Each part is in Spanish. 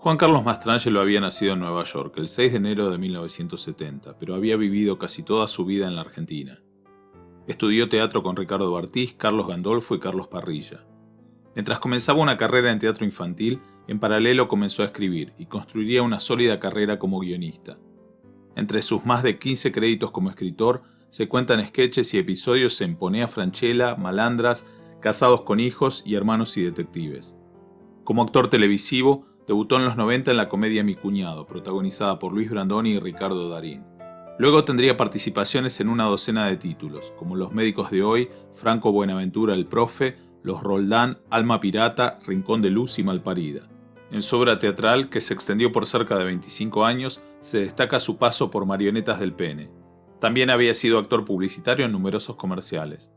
Juan Carlos Mastrangelo había nacido en Nueva York el 6 de enero de 1970, pero había vivido casi toda su vida en la Argentina. Estudió teatro con Ricardo Bartís, Carlos Gandolfo y Carlos Parrilla. Mientras comenzaba una carrera en teatro infantil, en paralelo comenzó a escribir y construiría una sólida carrera como guionista. Entre sus más de 15 créditos como escritor, se cuentan sketches y episodios en Ponea Franchella, Malandras, Casados con hijos y Hermanos y detectives. Como actor televisivo, debutó en los 90 en la comedia Mi cuñado, protagonizada por Luis Brandoni y Ricardo Darín. Luego tendría participaciones en una docena de títulos, como Los médicos de hoy, Franco Buenaventura el profe, Los Roldán, Alma pirata, Rincón de luz y Malparida. En su obra teatral, que se extendió por cerca de 25 años, se destaca su paso por Marionetas del Pene. También había sido actor publicitario en numerosos comerciales.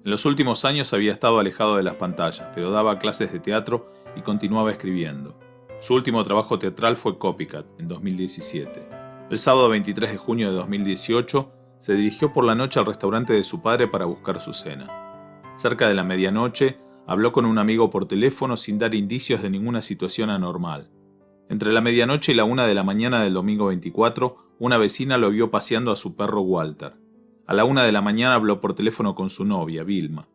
En los últimos años había estado alejado de las pantallas, pero daba clases de teatro y continuaba escribiendo. Su último trabajo teatral fue Copycat, en 2017. El sábado 23 de junio de 2018, se dirigió por la noche al restaurante de su padre para buscar su cena. Cerca de la medianoche, habló con un amigo por teléfono sin dar indicios de ninguna situación anormal. Entre la medianoche y la 1 de la mañana del domingo 24, una vecina lo vio paseando a su perro Walter. A la 1 de la mañana habló por teléfono con su novia, Vilma.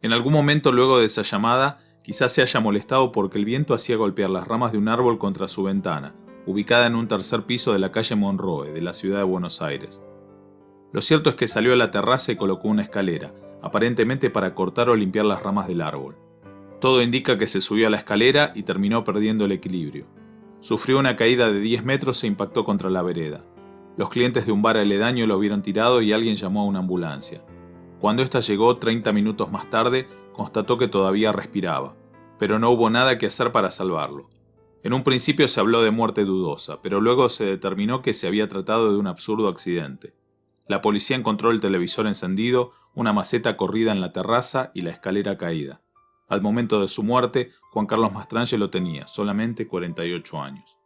En algún momento luego de esa llamada, quizás se haya molestado porque el viento hacía golpear las ramas de un árbol contra su ventana, ubicada en un tercer piso de la calle Monroe, de la ciudad de Buenos Aires. Lo cierto es que salió a la terraza y colocó una escalera, aparentemente para cortar o limpiar las ramas del árbol. Todo indica que se subió a la escalera y terminó perdiendo el equilibrio. Sufrió una caída de 10 metros e impactó contra la vereda. Los clientes de un bar aledaño lo vieron tirado y alguien llamó a una ambulancia. Cuando ésta llegó 30 minutos más tarde, constató que todavía respiraba, pero no hubo nada que hacer para salvarlo. En un principio se habló de muerte dudosa, pero luego se determinó que se había tratado de un absurdo accidente. La policía encontró el televisor encendido, una maceta corrida en la terraza y la escalera caída. Al momento de su muerte, Juan Carlos Mastrangelo tenía solamente 48 años.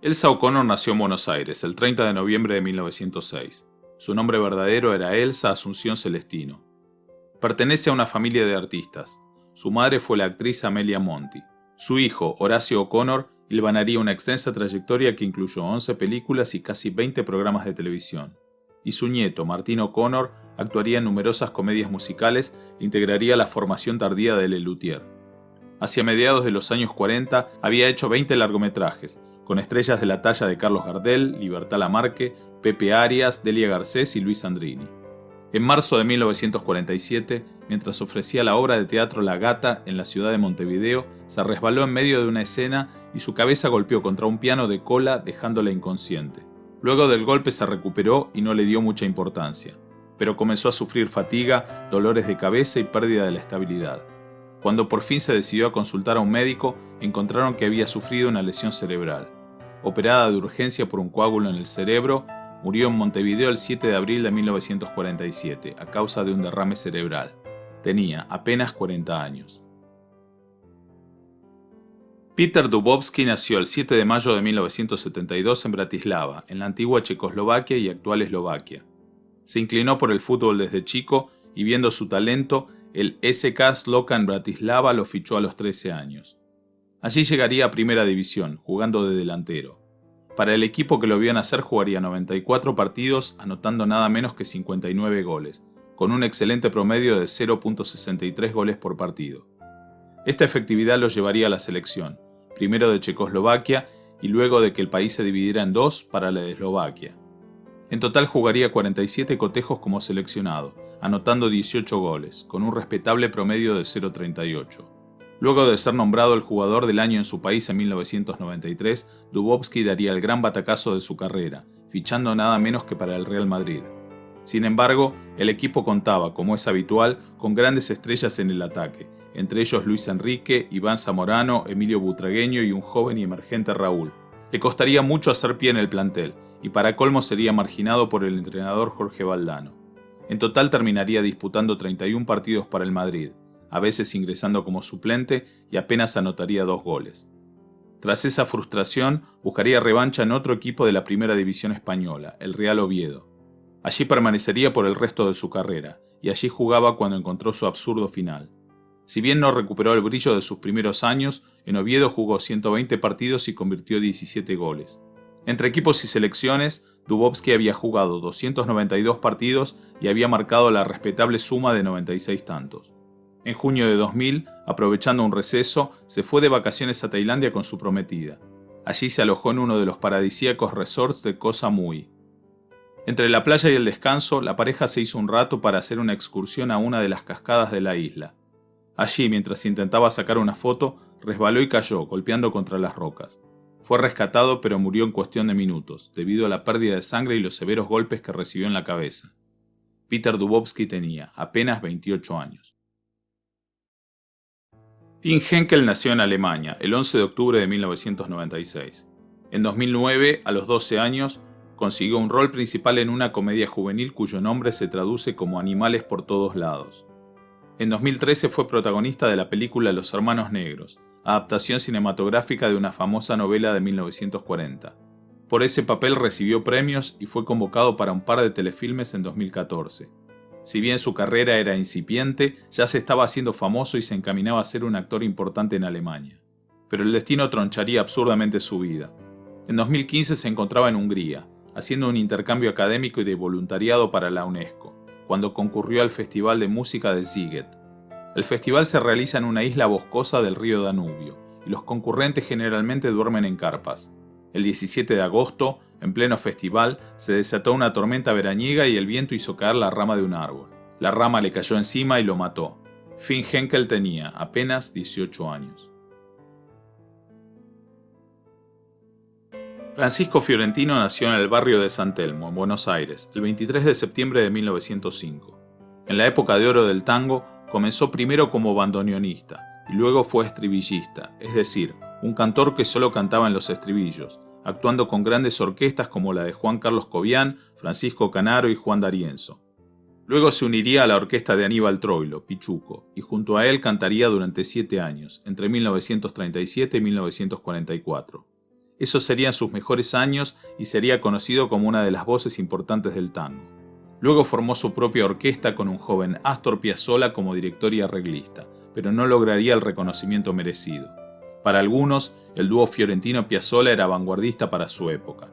Elsa O'Connor nació en Buenos Aires el 30 de noviembre de 1906. Su nombre verdadero era Elsa Asunción Celestino. Pertenece a una familia de artistas. Su madre fue la actriz Amelia Monti. Su hijo, Horacio O'Connor, hilvanaría una extensa trayectoria que incluyó 11 películas y casi 20 programas de televisión. Y su nieto, Martín O'Connor, actuaría en numerosas comedias musicales e integraría la formación tardía de Lelutier. Hacia mediados de los años 40 había hecho 20 largometrajes, con estrellas de la talla de Carlos Gardel, Libertad Lamarque, Pepe Arias, Delia Garcés y Luis Andrini. En marzo de 1947, mientras ofrecía la obra de teatro La Gata en la ciudad de Montevideo, se resbaló en medio de una escena y su cabeza golpeó contra un piano de cola dejándola inconsciente. Luego del golpe se recuperó y no le dio mucha importancia, pero comenzó a sufrir fatiga, dolores de cabeza y pérdida de la estabilidad. Cuando por fin se decidió a consultar a un médico, encontraron que había sufrido una lesión cerebral. Operada de urgencia por un coágulo en el cerebro, murió en Montevideo el 7 de abril de 1947 a causa de un derrame cerebral. Tenía apenas 40 años. Peter Dubovsky nació el 7 de mayo de 1972 en Bratislava, en la antigua Checoslovaquia y actual Eslovaquia. Se inclinó por el fútbol desde chico y viendo su talento, el SK Slovan Bratislava lo fichó a los 13 años. Allí llegaría a Primera División, jugando de delantero. Para el equipo que lo vio nacer jugaría 94 partidos, anotando nada menos que 59 goles, con un excelente promedio de 0.63 goles por partido. Esta efectividad lo llevaría a la selección, primero de Checoslovaquia y luego de que el país se dividiera en dos para la de Eslovaquia. En total jugaría 47 cotejos como seleccionado, anotando 18 goles, con un respetable promedio de 0.38. Luego de ser nombrado el jugador del año en su país en 1993, Dubovsky daría el gran batacazo de su carrera, fichando nada menos que para el Real Madrid. Sin embargo, el equipo contaba, como es habitual, con grandes estrellas en el ataque, entre ellos Luis Enrique, Iván Zamorano, Emilio Butragueño y un joven y emergente Raúl. Le costaría mucho hacer pie en el plantel, y para colmo sería marginado por el entrenador Jorge Valdano. En total terminaría disputando 31 partidos para el Madrid, a veces ingresando como suplente y apenas anotaría 2 goles. Tras esa frustración, buscaría revancha en otro equipo de la primera división española, el Real Oviedo. Allí permanecería por el resto de su carrera, y allí jugaba cuando encontró su absurdo final. Si bien no recuperó el brillo de sus primeros años, en Oviedo jugó 120 partidos y convirtió 17 goles. Entre equipos y selecciones, Dubovsky había jugado 292 partidos y había marcado la respetable suma de 96 tantos. En junio de 2000, aprovechando un receso, se fue de vacaciones a Tailandia con su prometida. Allí se alojó en uno de los paradisíacos resorts de Koh Samui. Entre la playa y el descanso, la pareja se hizo un rato para hacer una excursión a una de las cascadas de la isla. Allí, mientras intentaba sacar una foto, resbaló y cayó, golpeando contra las rocas. Fue rescatado, pero murió en cuestión de minutos, debido a la pérdida de sangre y los severos golpes que recibió en la cabeza. Peter Dubovsky tenía apenas 28 años. Finn Henkel nació en Alemania el 11 de octubre de 1996. En 2009, a los 12 años, consiguió un rol principal en una comedia juvenil cuyo nombre se traduce como Animales por todos lados. En 2013 fue protagonista de la película Los Hermanos Negros, adaptación cinematográfica de una famosa novela de 1940. Por ese papel recibió premios y fue convocado para un par de telefilmes en 2014. Si bien su carrera era incipiente, ya se estaba haciendo famoso y se encaminaba a ser un actor importante en Alemania. Pero el destino troncharía absurdamente su vida. En 2015 se encontraba en Hungría, haciendo un intercambio académico y de voluntariado para la UNESCO, cuando concurrió al Festival de Música de Sziget. El festival se realiza en una isla boscosa del río Danubio, y los concurrentes generalmente duermen en carpas. El 17 de agosto, en pleno festival, se desató una tormenta veraniega y el viento hizo caer la rama de un árbol. La rama le cayó encima y lo mató. Finn Henkel tenía apenas 18 años. Francisco Fiorentino nació en el barrio de San Telmo, en Buenos Aires, el 23 de septiembre de 1905. En la época de oro del tango, comenzó primero como bandoneonista y luego fue estribillista, es decir, un cantor que solo cantaba en los estribillos, actuando con grandes orquestas como la de Juan Carlos Cobián, Francisco Canaro y Juan D'Arienzo. Luego se uniría a la orquesta de Aníbal Troilo, Pichuco, y junto a él cantaría durante 7 años, entre 1937 y 1944. Esos serían sus mejores años y sería conocido como una de las voces importantes del tango. Luego formó su propia orquesta con un joven Astor Piazzolla como director y arreglista, pero no lograría el reconocimiento merecido. Para algunos, el dúo Fiorentino-Piazzolla era vanguardista para su época.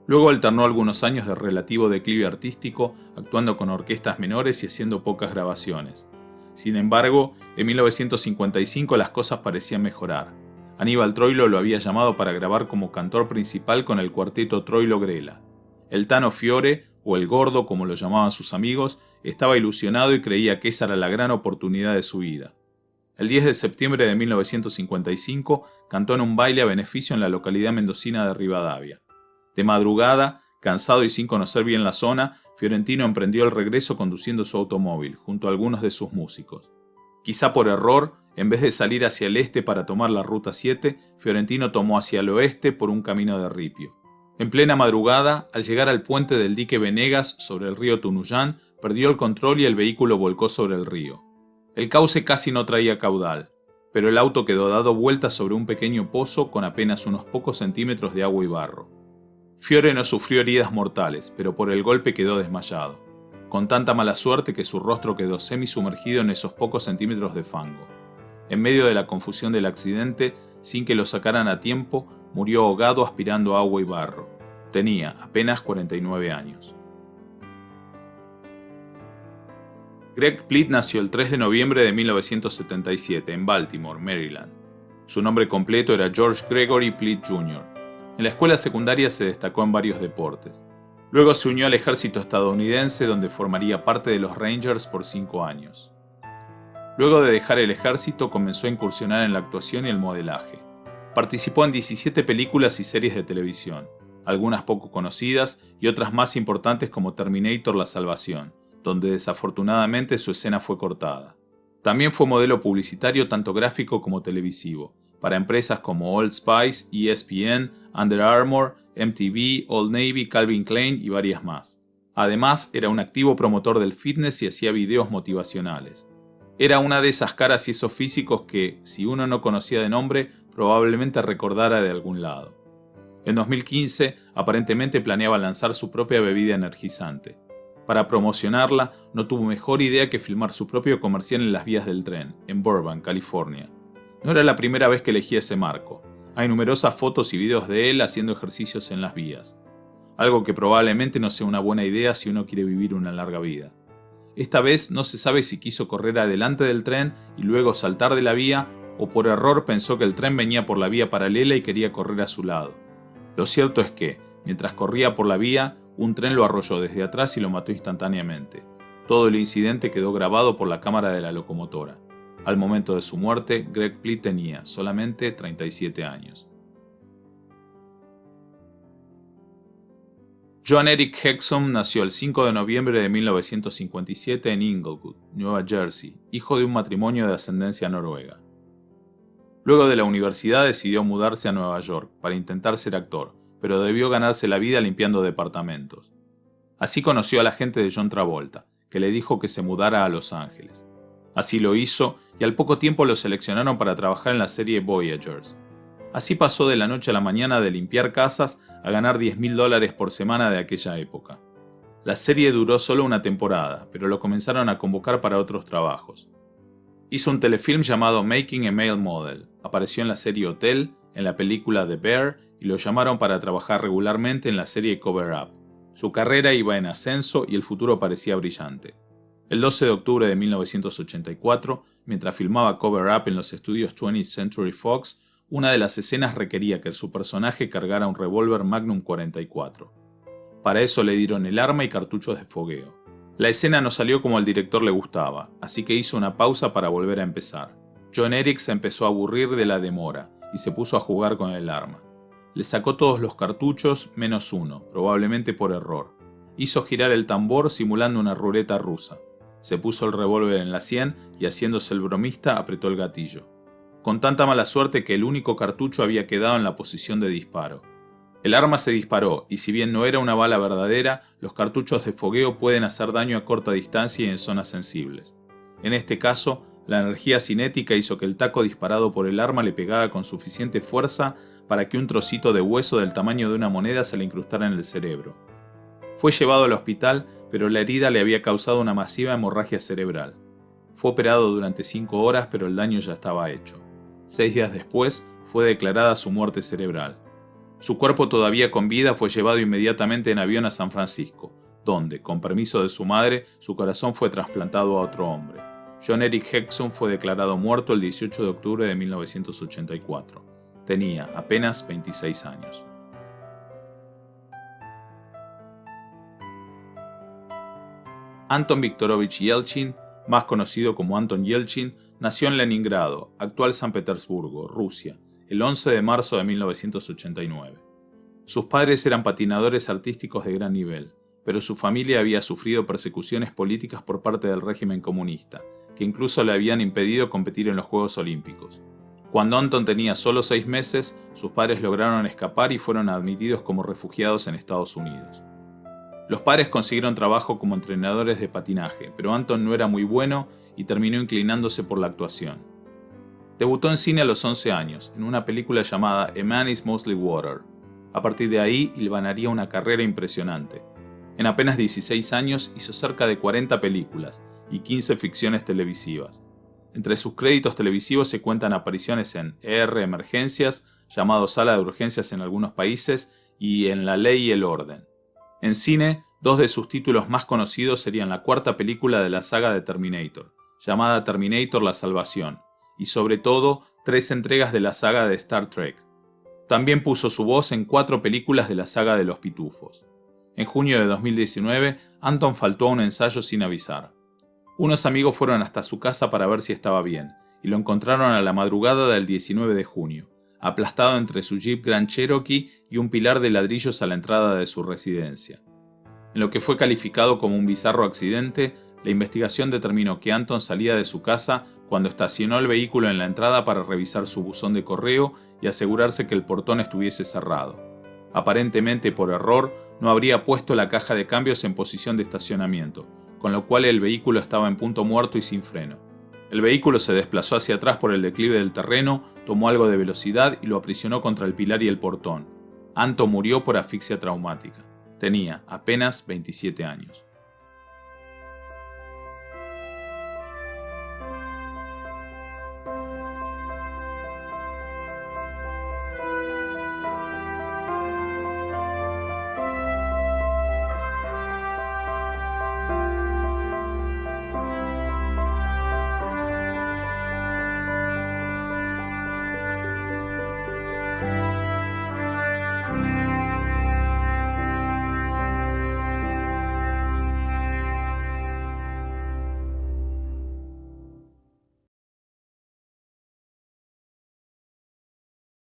Luego alternó algunos años de relativo declive artístico, actuando con orquestas menores y haciendo pocas grabaciones. Sin embargo, en 1955 las cosas parecían mejorar. Aníbal Troilo lo había llamado para grabar como cantor principal con el cuarteto Troilo-Grela. El Tano Fiore, o el Gordo como lo llamaban sus amigos, estaba ilusionado y creía que esa era la gran oportunidad de su vida. El 10 de septiembre de 1955 cantó en un baile a beneficio en la localidad mendocina de Rivadavia. De madrugada, cansado y sin conocer bien la zona, Fiorentino emprendió el regreso conduciendo su automóvil, junto a algunos de sus músicos. Quizá por error, en vez de salir hacia el este para tomar la Ruta 7, Fiorentino tomó hacia el oeste por un camino de ripio. En plena madrugada, al llegar al puente del dique Venegas sobre el río Tunuyán, perdió el control y el vehículo volcó sobre el río. El cauce casi no traía caudal, pero el auto quedó dado vueltas sobre un pequeño pozo con apenas unos pocos centímetros de agua y barro. Fiore no sufrió heridas mortales, pero por el golpe quedó desmayado, con tanta mala suerte que su rostro quedó semisumergido en esos pocos centímetros de fango. En medio de la confusión del accidente, sin que lo sacaran a tiempo, murió ahogado aspirando agua y barro. Tenía apenas 49 años. Greg Plitt nació el 3 de noviembre de 1977 en Baltimore, Maryland. Su nombre completo era George Gregory Plitt Jr. En la escuela secundaria se destacó en varios deportes. Luego se unió al ejército estadounidense, donde formaría parte de los Rangers por 5 años. Luego de dejar el ejército, comenzó a incursionar en la actuación y el modelaje. Participó en 17 películas y series de televisión, algunas poco conocidas y otras más importantes como Terminator: La Salvación, donde desafortunadamente su escena fue cortada. También fue modelo publicitario tanto gráfico como televisivo, para empresas como Old Spice, ESPN, Under Armour, MTV, Old Navy, Calvin Klein y varias más. Además, era un activo promotor del fitness y hacía videos motivacionales. Era una de esas caras y esos físicos que, si uno no conocía de nombre, probablemente recordara de algún lado. En 2015, aparentemente planeaba lanzar su propia bebida energizante. Para promocionarla, no tuvo mejor idea que filmar su propio comercial en las vías del tren, en Burbank, California. No era la primera vez que elegía ese marco. Hay numerosas fotos y videos de él haciendo ejercicios en las vías. Algo que probablemente no sea una buena idea si uno quiere vivir una larga vida. Esta vez no se sabe si quiso correr adelante del tren y luego saltar de la vía, o por error pensó que el tren venía por la vía paralela y quería correr a su lado. Lo cierto es que, mientras corría por la vía, un tren lo arrolló desde atrás y lo mató instantáneamente. Todo el incidente quedó grabado por la cámara de la locomotora. Al momento de su muerte, Greg Plitt tenía solamente 37 años. John Eric Hexum nació el 5 de noviembre de 1957 en Inglewood, Nueva Jersey, hijo de un matrimonio de ascendencia noruega. Luego de la universidad decidió mudarse a Nueva York para intentar ser actor, pero debió ganarse la vida limpiando departamentos. Así conoció a la agente de John Travolta, que le dijo que se mudara a Los Ángeles. Así lo hizo, y al poco tiempo lo seleccionaron para trabajar en la serie Voyagers. Así pasó de la noche a la mañana de limpiar casas a ganar $10,000 por semana de aquella época. La serie duró solo una temporada, pero lo comenzaron a convocar para otros trabajos. Hizo un telefilm llamado Making a Male Model, apareció en la serie Hotel, en la película The Bear y lo llamaron para trabajar regularmente en la serie Cover Up. Su carrera iba en ascenso y el futuro parecía brillante. El 12 de octubre de 1984, mientras filmaba Cover Up en los estudios 20th Century Fox, una de las escenas requería que su personaje cargara un revólver Magnum 44. Para eso le dieron el arma y cartuchos de fogueo. La escena no salió como al director le gustaba, así que hizo una pausa para volver a empezar. John Eric se empezó a aburrir de la demora y se puso a jugar con el arma. Le sacó todos los cartuchos menos uno, probablemente por error. Hizo girar el tambor simulando una ruleta rusa. Se puso el revólver en la sien y, haciéndose el bromista, apretó el gatillo. Con tanta mala suerte que el único cartucho había quedado en la posición de disparo. El arma se disparó y, si bien no era una bala verdadera, los cartuchos de fogueo pueden hacer daño a corta distancia y en zonas sensibles. En este caso, la energía cinética hizo que el taco disparado por el arma le pegara con suficiente fuerza para que un trocito de hueso del tamaño de una moneda se le incrustara en el cerebro. Fue llevado al hospital, pero la herida le había causado una masiva hemorragia cerebral. Fue operado durante 5 horas, pero el daño ya estaba hecho. 6 días después, fue declarada su muerte cerebral. Su cuerpo, todavía con vida, fue llevado inmediatamente en avión a San Francisco, donde, con permiso de su madre, su corazón fue trasplantado a otro hombre. John Eric Hexum fue declarado muerto el 18 de octubre de 1984. Tenía apenas 26 años. Anton Viktorovich Yelchin, más conocido como Anton Yelchin, nació en Leningrado, actual San Petersburgo, Rusia, el 11 de marzo de 1989. Sus padres eran patinadores artísticos de gran nivel, pero su familia había sufrido persecuciones políticas por parte del régimen comunista, que incluso le habían impedido competir en los Juegos Olímpicos. Cuando Anton tenía solo 6 meses, sus padres lograron escapar y fueron admitidos como refugiados en Estados Unidos. Los padres consiguieron trabajo como entrenadores de patinaje, pero Anton no era muy bueno y terminó inclinándose por la actuación. Debutó en cine a los 11 años, en una película llamada A Man is Mostly Water. A partir de ahí, hilvanaría una carrera impresionante. En apenas 16 años hizo cerca de 40 películas y 15 ficciones televisivas. Entre sus créditos televisivos se cuentan apariciones en ER Emergencias, llamado Sala de Urgencias en algunos países, y en La Ley y el Orden. En cine, 2 de sus títulos más conocidos serían la 4ª película de la saga de Terminator, llamada Terminator La Salvación, y sobre todo 3 entregas de la saga de Star Trek. También puso su voz en 4 películas de la saga de Los Pitufos. En junio de 2019, Anton faltó a un ensayo sin avisar. Unos amigos fueron hasta su casa para ver si estaba bien, y lo encontraron a la madrugada del 19 de junio, aplastado entre su Jeep Grand Cherokee y un pilar de ladrillos a la entrada de su residencia. En lo que fue calificado como un bizarro accidente, la investigación determinó que Anton salía de su casa cuando estacionó el vehículo en la entrada para revisar su buzón de correo y asegurarse que el portón estuviese cerrado. Aparentemente por error, no habría puesto la caja de cambios en posición de estacionamiento, con lo cual el vehículo estaba en punto muerto y sin freno. El vehículo se desplazó hacia atrás por el declive del terreno, tomó algo de velocidad y lo aprisionó contra el pilar y el portón. Anton murió por asfixia traumática. Tenía apenas 27 años.